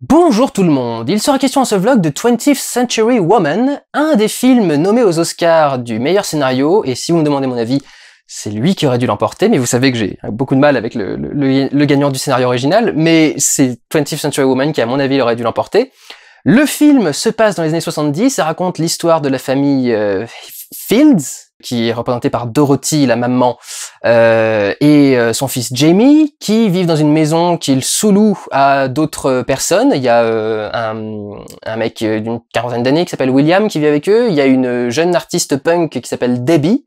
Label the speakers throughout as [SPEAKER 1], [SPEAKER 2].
[SPEAKER 1] Bonjour tout le monde, il sera question dans ce vlog de 20th Century Woman, un des films nommés aux Oscars du meilleur scénario, et si vous me demandez mon avis, c'est lui qui aurait dû l'emporter, mais vous savez que j'ai beaucoup de mal avec le gagnant du scénario original, mais c'est 20th Century Woman qui à mon avis aurait dû l'emporter. Le film se passe dans les années 70 et raconte l'histoire de la famille Fields, qui est représentée par Dorothy, la maman, et son fils Jamie, qui vivent dans une maison qu'ils sous-louent à d'autres personnes. Il y a un mec d'une quarantaine d'années qui s'appelle William qui vit avec eux. Il y a une jeune artiste punk qui s'appelle Debbie,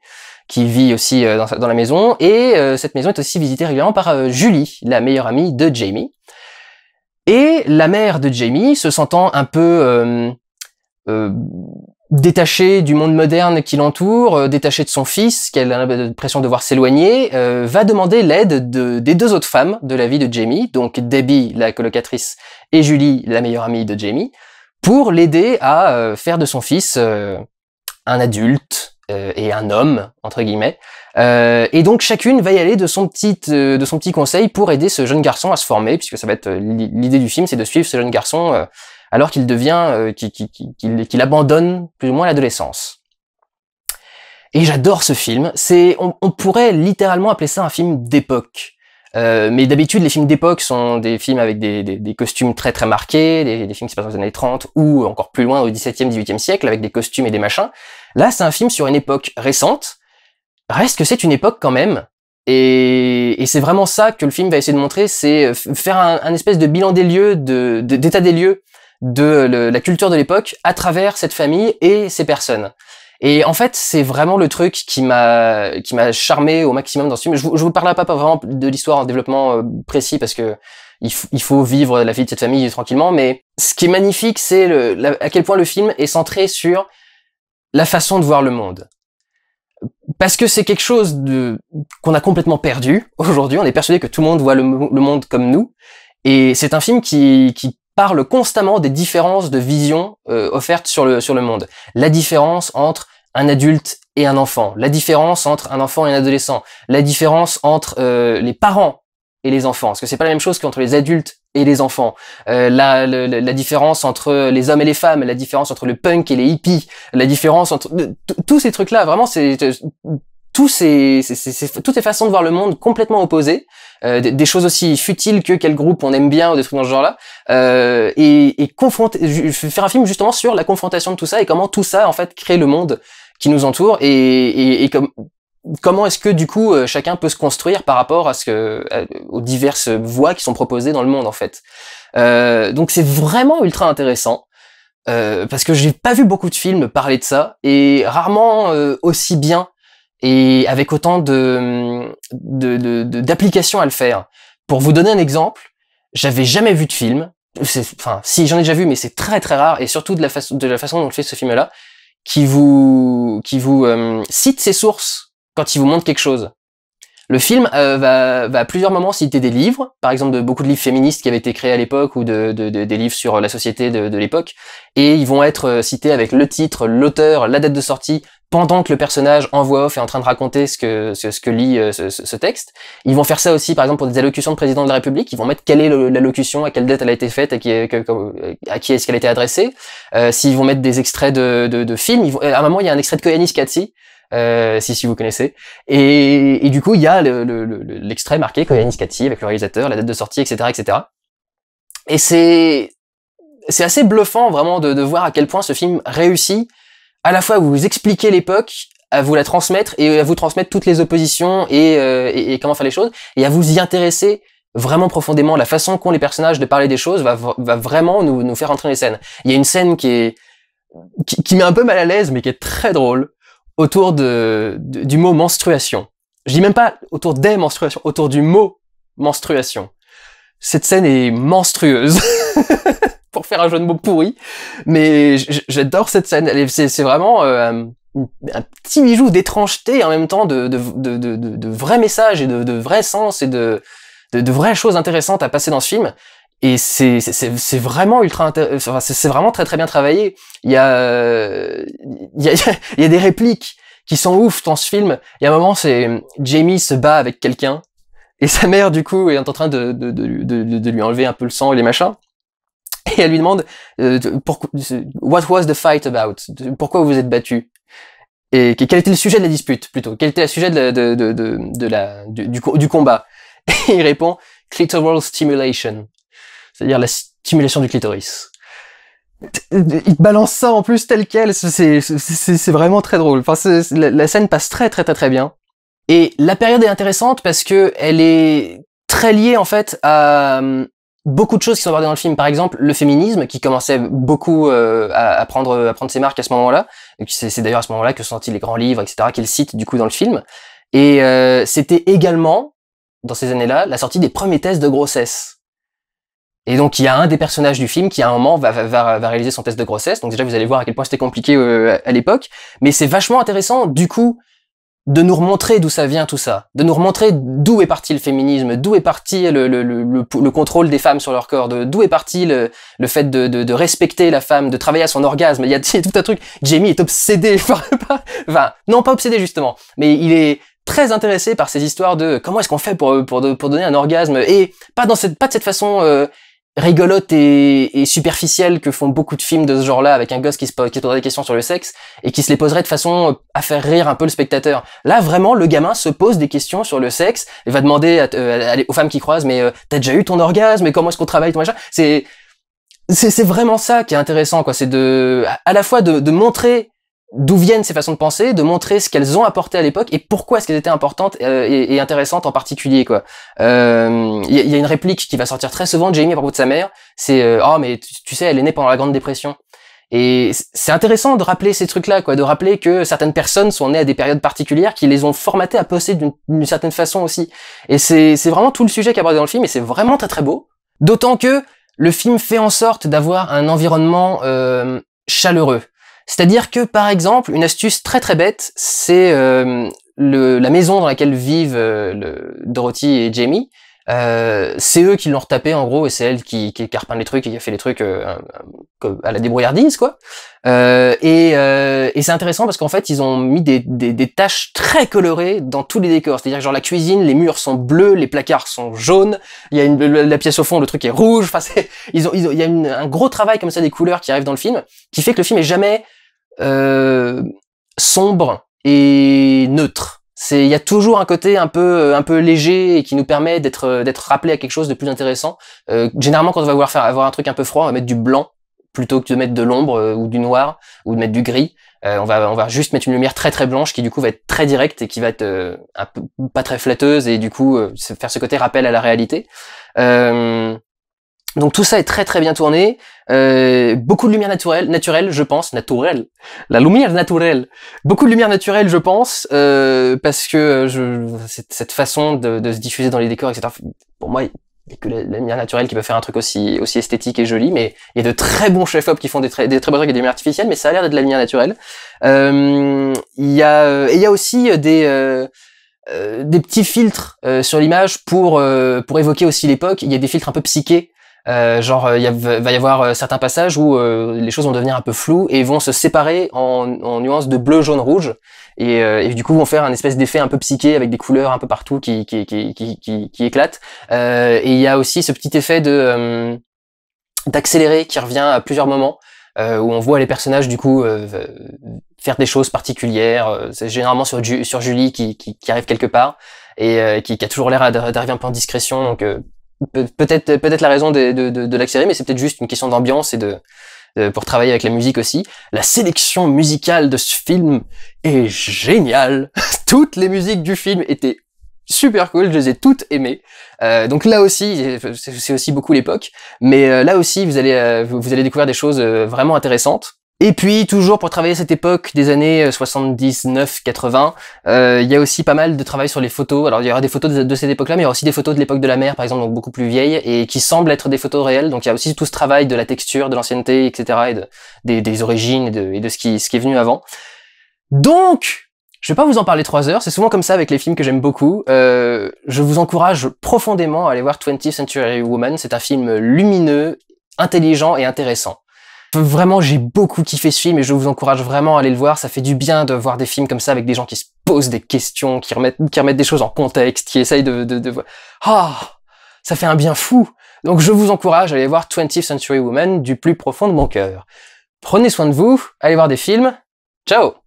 [SPEAKER 1] qui vit aussi dans la maison. Et cette maison est aussi visitée régulièrement par Julie, la meilleure amie de Jamie. Et la mère de Jamie, se sentant un peu détachée du monde moderne qui l'entoure, détachée de son fils, qu'elle a l'impression de devoir s'éloigner, va demander l'aide des deux autres femmes de la vie de Jamie, donc Debbie, la colocatrice, et Julie, la meilleure amie de Jamie, pour l'aider à faire de son fils un adulte et un homme, entre guillemets. Et donc chacune va y aller de son petit conseil pour aider ce jeune garçon à se former, puisque ça va être l'idée du film, c'est de suivre ce jeune garçon alors qu'il devient, qu'il abandonne plus ou moins l'adolescence. Et j'adore ce film. On pourrait littéralement appeler ça un film d'époque. Mais d'habitude, les films d'époque sont des films avec des costumes très très marqués, des films qui se passent dans les années 30 ou encore plus loin au XVIIe, XVIIIe siècle avec des costumes et des machins. Là, c'est un film sur une époque récente. Reste que c'est une époque quand même. Et c'est vraiment ça que le film va essayer de montrer, c'est faire un espèce de bilan des lieux, d'état des lieux de la culture de l'époque à travers cette famille et ces personnes. Et en fait, c'est vraiment le truc qui m'a charmé au maximum dans ce film. Je vous parlerai pas vraiment de l'histoire en développement précis parce que il faut vivre la vie de cette famille tranquillement, mais ce qui est magnifique, c'est à quel point le film est centré sur la façon de voir le monde. Parce que c'est quelque chose qu'on a complètement perdu aujourd'hui. On est persuadé que tout le monde voit le monde comme nous. Et c'est un film qui parle constamment des différences de vision offertes sur le monde. La différence entre un adulte et un enfant. La différence entre un enfant et un adolescent. La différence entre les parents et les enfants. Parce que c'est pas la même chose qu'entre les adultes et les enfants. La différence entre les hommes et les femmes. La différence entre le punk et les hippies. La différence entre... tous ces trucs-là, vraiment, c'est... toutes ces façons de voir le monde complètement opposées, des choses aussi futiles que quel groupe on aime bien ou des trucs dans ce genre-là, et faire un film justement sur la confrontation de tout ça et comment tout ça en fait crée le monde qui nous entoure et comment est-ce que du coup chacun peut se construire par rapport aux diverses voies qui sont proposées dans le monde en fait. Donc c'est vraiment ultra intéressant. Parce que j'ai pas vu beaucoup de films parler de ça et rarement aussi bien et avec autant d'applications à le faire. Pour vous donner un exemple, j'avais jamais vu de film, enfin si j'en ai déjà vu, mais c'est très très rare, et surtout de la façon dont on fait ce film-là, qui vous cite ses sources quand il vous montre quelque chose. Le film va à plusieurs moments citer des livres, par exemple de beaucoup de livres féministes qui avaient été créés à l'époque ou des livres sur la société de l'époque, et ils vont être cités avec le titre, l'auteur, la date de sortie, pendant que le personnage en voix off est en train de raconter ce que lit ce texte. Ils vont faire ça aussi, par exemple, pour des allocutions de président de la République. Ils vont mettre quelle est l'allocution, à quelle date elle a été faite, à qui est-ce qu'elle a été adressée. S'ils vont mettre des extraits de films, à un moment, il y a un extrait de Koyanis Katsi, si vous connaissez. Et du coup, il y a l'extrait marqué Koyanis Katsi avec le réalisateur, la date de sortie, etc., etc. Et c'est assez bluffant, vraiment, de voir à quel point ce film réussit à la fois à vous expliquer l'époque, à vous la transmettre et à vous transmettre toutes les oppositions et comment faire les choses, et à vous y intéresser vraiment profondément. La façon qu'ont les personnages de parler des choses va vraiment nous faire entrer dans les scènes. Il y a une scène qui met un peu mal à l'aise, mais qui est très drôle, autour du mot menstruation. Je dis même pas autour des menstruations, autour du mot menstruation. Cette scène est monstrueuse. Pour faire un jeu de mots pourri, mais j'adore cette scène. C'est vraiment un petit bijou d'étrangeté et en même temps de vrais messages et de vrais sens et de vraies choses intéressantes à passer dans ce film. Et c'est vraiment c'est vraiment très très bien travaillé. Il y a des répliques qui sont ouf dans ce film. Il y a un moment, c'est Jamie se bat avec quelqu'un et sa mère du coup est en train de lui enlever un peu le sang et les machins. Et elle lui demande What was the fight about? Pourquoi vous vous êtes battu? Et quel était le sujet de la dispute, plutôt? Quel était le sujet du combat? Et il répond clitoral stimulation, c'est-à-dire la stimulation du clitoris. Il te balance ça en plus tel quel, c'est vraiment très drôle. Enfin, la scène passe très bien. Et la période est intéressante parce que elle est très liée en fait à beaucoup de choses qui sont abordées dans le film. Par exemple, le féminisme qui commençait beaucoup à prendre ses marques à ce moment-là. C'est d'ailleurs à ce moment-là que sont sortis les grands livres, etc., qu'il cite du coup dans le film. Et c'était également, dans ces années-là, la sortie des premiers tests de grossesse. Et donc il y a un des personnages du film qui à un moment va réaliser son test de grossesse. Donc déjà vous allez voir à quel point c'était compliqué à l'époque. Mais c'est vachement intéressant du coup de nous remontrer d'où ça vient tout ça, de nous remontrer d'où est parti le féminisme, d'où est parti le contrôle des femmes sur leur corps, d'où est parti le fait de respecter la femme, de travailler à son orgasme. Il y a tout un truc. Jamie est obsédé enfin non pas obsédé justement, mais il est très intéressé par ces histoires de comment est-ce qu'on fait pour donner un orgasme, et pas de cette façon rigolote et superficielle que font beaucoup de films de ce genre-là, avec un gosse qui se poserait des questions sur le sexe et qui se les poserait de façon à faire rire un peu le spectateur. Là, vraiment, le gamin se pose des questions sur le sexe et va demander aux femmes qui croisent, mais t'as déjà eu ton orgasme, mais comment est-ce qu'on travaille ton machin? C'est vraiment ça qui est intéressant, quoi. C'est à la fois de montrer d'où viennent ces façons de penser, de montrer ce qu'elles ont apporté à l'époque et pourquoi est-ce qu'elles étaient importantes et intéressantes en particulier, quoi. Il y a une réplique qui va sortir très souvent de Jamie à propos de sa mère, c'est oh mais tu sais, elle est née pendant la Grande Dépression. Et c'est intéressant de rappeler ces trucs-là, quoi, de rappeler que certaines personnes sont nées à des périodes particulières qui les ont formatées à penser d'une certaine façon aussi. Et c'est vraiment tout le sujet qui est abordé dans le film et c'est vraiment très beau. D'autant que le film fait en sorte d'avoir un environnement chaleureux. C'est-à-dire que, par exemple, une astuce très bête, c'est la maison dans laquelle vivent Dorothy et Jamie. C'est eux qui l'ont retapé en gros, et c'est elle qui a repeint les trucs et qui a fait les trucs à la débrouillardise, quoi. Et c'est intéressant parce qu'en fait, ils ont mis des taches très colorées dans tous les décors. C'est-à-dire que genre la cuisine, les murs sont bleus, les placards sont jaunes, il y a la pièce au fond, le truc est rouge. Enfin, il y a un gros travail comme ça des couleurs qui arrivent dans le film, qui fait que le film est jamais sombre et neutre. Il y a toujours un côté un peu léger et qui nous permet d'être rappelé à quelque chose de plus intéressant. Généralement, quand on va vouloir avoir un truc un peu froid, on va mettre du blanc plutôt que de mettre de l'ombre ou du noir ou de mettre du gris. On va juste mettre une lumière très blanche qui du coup va être très directe et qui va être un peu pas très flatteuse et du coup faire ce côté rappel à la réalité. Donc tout ça est très bien tourné, beaucoup de lumière naturelle, je pense, la lumière naturelle, beaucoup de lumière naturelle, je pense, parce que cette façon de se diffuser dans les décors, etc. Pour moi, il y a que la lumière naturelle qui peut faire un truc aussi esthétique et joli, mais il y a de très bons chefs-op qui font des très bons trucs avec des lumières artificielles, mais ça a l'air d'être de la lumière naturelle. Il y a aussi des petits filtres sur l'image pour évoquer aussi l'époque. Il y a des filtres un peu psychés. Genre va y avoir certains passages où les choses vont devenir un peu floues et vont se séparer en nuances de bleu, jaune, rouge et du coup vont faire un espèce d'effet un peu psyché avec des couleurs un peu partout qui éclatent. Et il y a aussi ce petit effet d'accélérer qui revient à plusieurs moments où on voit les personnages du coup faire des choses particulières. C'est généralement sur Julie qui arrive quelque part et qui a toujours l'air d'arriver un peu en discrétion, donc peut-être la raison de l'accélérer, mais c'est peut-être juste une question d'ambiance et pour travailler avec la musique aussi. La sélection musicale de ce film est géniale. Toutes les musiques du film étaient super cool, je les ai toutes aimées. Donc là aussi, c'est aussi beaucoup l'époque, mais là aussi vous allez découvrir des choses vraiment intéressantes. Et puis, toujours pour travailler cette époque des années 79-80, il y a aussi pas mal de travail sur les photos. Alors, il y aura des photos de cette époque-là, mais il y aura aussi des photos de l'époque de la mer, par exemple, donc beaucoup plus vieilles, et qui semblent être des photos réelles. Donc, il y a aussi tout ce travail de la texture, de l'ancienneté, etc., et des origines, et de ce qui est venu avant. Donc, je vais pas vous en parler 3 heures, c'est souvent comme ça avec les films que j'aime beaucoup. Je vous encourage profondément à aller voir 20th Century Woman. C'est un film lumineux, intelligent et intéressant. Vraiment, j'ai beaucoup kiffé ce film et je vous encourage vraiment à aller le voir. Ça fait du bien de voir des films comme ça avec des gens qui se posent des questions, qui remettent des choses en contexte, qui essayent ah, ça fait un bien fou. Donc je vous encourage à aller voir 20th Century Woman du plus profond de mon cœur. Prenez soin de vous, allez voir des films. Ciao!